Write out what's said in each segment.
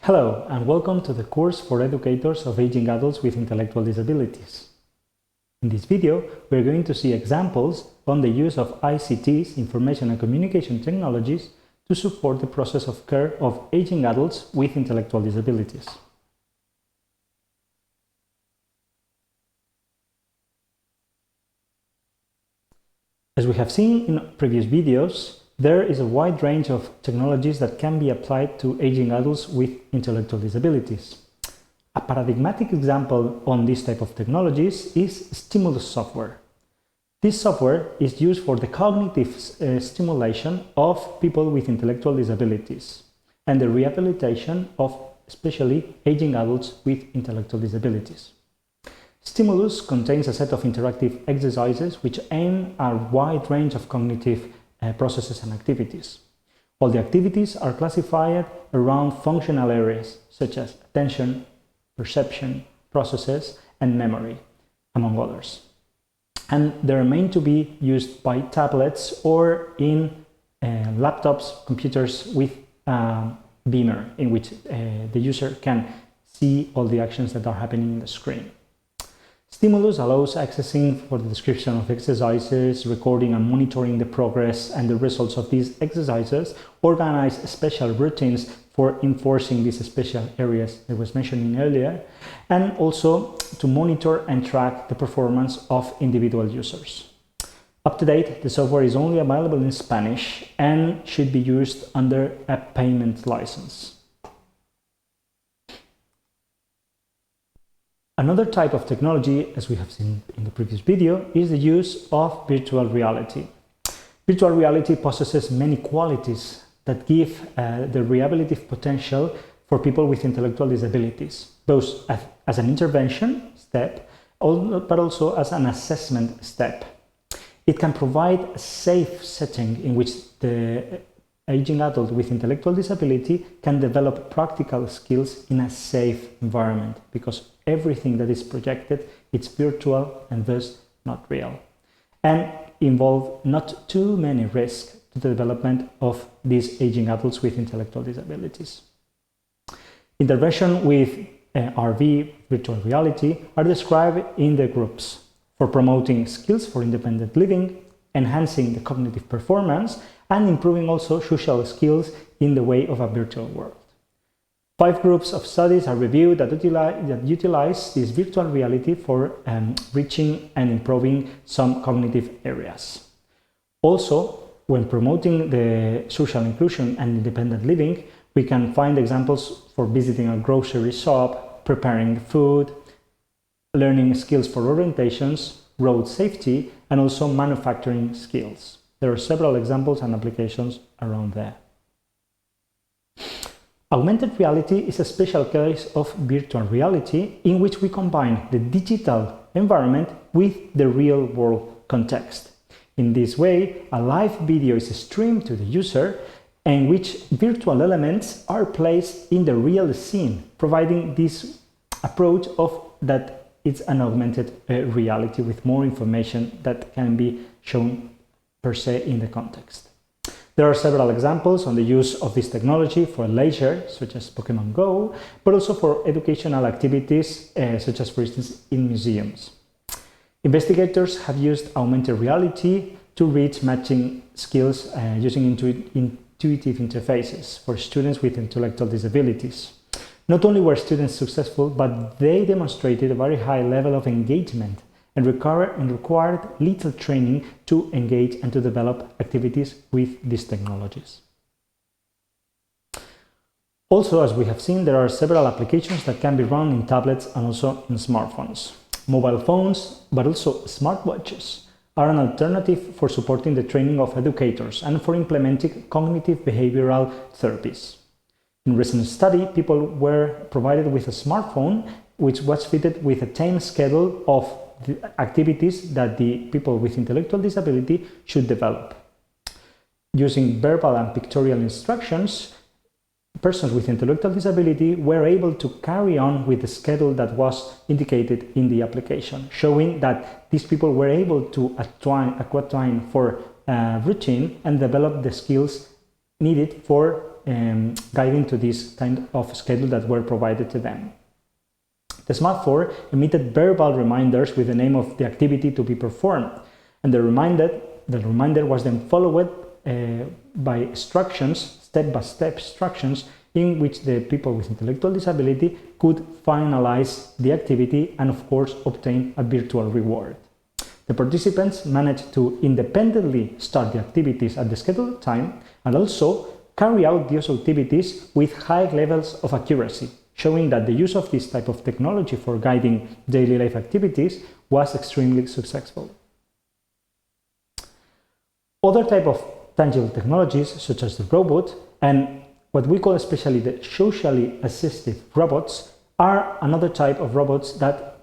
Hello, and welcome to the course for educators of aging adults with intellectual disabilities. In this video, we are going to see examples on the use of ICTs, information and communication technologies, to support the process of care of aging adults with intellectual disabilities. As we have seen in previous videos, there is a wide range of technologies that can be applied to aging adults with intellectual disabilities. A paradigmatic example on this type of technologies is stimulus software. This software is used for the cognitive stimulation of people with intellectual disabilities and the rehabilitation of especially aging adults with intellectual disabilities. Stimulus contains a set of interactive exercises which aim at a wide range of cognitive processes and activities. All the activities are classified around functional areas such as attention, perception, processes, and memory, among others. And they're meant to be used by tablets or in laptops, computers with beamer, in which the user can see all the actions that are happening in the screen. Stimulus allows accessing for the description of exercises, recording and monitoring the progress and the results of these exercises, organize special routines for enforcing these special areas I was mentioning earlier, and also to monitor and track the performance of individual users. Up to date, the software is only available in Spanish and should be used under a payment license. Another type of technology, as we have seen in the previous video, is the use of virtual reality. Virtual reality possesses many qualities that give the rehabilitative potential for people with intellectual disabilities, both as an intervention step, but also as an assessment step. It can provide a safe setting in which the aging adult with intellectual disability can develop practical skills in a safe environment, because everything that is projected is virtual and thus not real, and involve not too many risks to the development of these aging adults with intellectual disabilities. Intervention with RV, virtual reality, are described in the groups for promoting skills for independent living, enhancing the cognitive performance, and improving also social skills in the way of a virtual world. 5 groups of studies are reviewed that utilize this virtual reality for reaching and improving some cognitive areas. Also, when promoting the social inclusion and independent living, we can find examples for visiting a grocery shop, preparing food, learning skills for orientations, road safety, and also manufacturing skills. There are several examples and applications around there. Augmented reality is a special case of virtual reality in which we combine the digital environment with the real-world context. In this way, a live video is streamed to the user in which virtual elements are placed in the real scene, providing this approach of that it's an augmented reality with more information that can be shown per se in the context. There are several examples on the use of this technology for leisure, such as Pokemon Go, but also for educational activities, such as, for instance, in museums. Investigators have used augmented reality to reach matching skills using intuitive interfaces for students with intellectual disabilities. Not only were students successful, but they demonstrated a very high level of engagement and required little training to engage and to develop activities with these technologies. Also, as we have seen, there are several applications that can be run in tablets and also in smartphones. Mobile phones, but also smartwatches, are an alternative for supporting the training of educators and for implementing cognitive behavioral therapies. In a recent study, people were provided with a smartphone which was fitted with a time schedule of the activities that the people with intellectual disability should develop. Using verbal and pictorial instructions, persons with intellectual disability were able to carry on with the schedule that was indicated in the application, showing that these people were able to acquire time for routine and develop the skills needed for guiding to this kind of schedule that were provided to them. The SMART4 emitted verbal reminders with the name of the activity to be performed, and the reminder was then followed by instructions, step-by-step instructions, in which the people with intellectual disability could finalize the activity and, of course, obtain a virtual reward. The participants managed to independently start the activities at the scheduled time and also carry out those activities with high levels of accuracy, showing that the use of this type of technology for guiding daily life activities was extremely successful. Other type of tangible technologies, such as the robot and what we call especially the socially assistive robots, are another type of robots that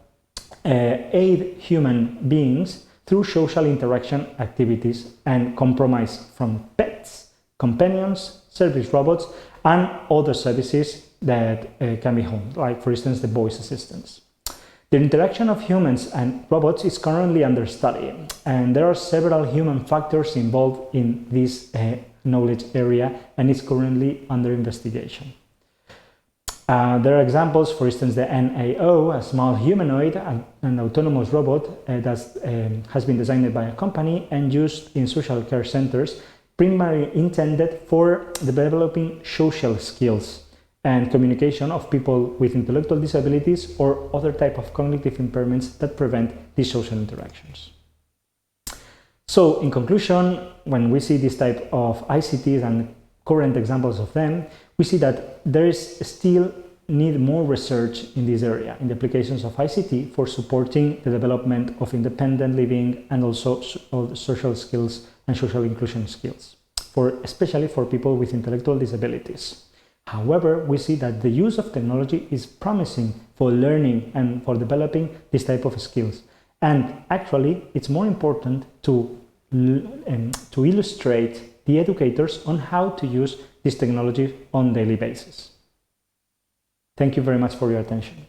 aid human beings through social interaction activities and compromise from pets, companions, service robots, and other services that can be home, like for instance the voice assistants. The interaction of humans and robots is currently under study, and there are several human factors involved in this knowledge area, and it's currently under investigation. There are examples, for instance, the NAO, a small humanoid, an autonomous robot that has been designed by a company and used in social care centers, primarily intended for developing social skills and communication of people with intellectual disabilities or other type of cognitive impairments that prevent these social interactions. So, in conclusion, when we see this type of ICTs and current examples of them, we see that there is still need more research in this area, in the applications of ICT for supporting the development of independent living and also social skills and social inclusion skills, especially for people with intellectual disabilities. However, we see that the use of technology is promising for learning and for developing this type of skills. And actually, it's more important to illustrate the educators on how to use this technology on a daily basis. Thank you very much for your attention.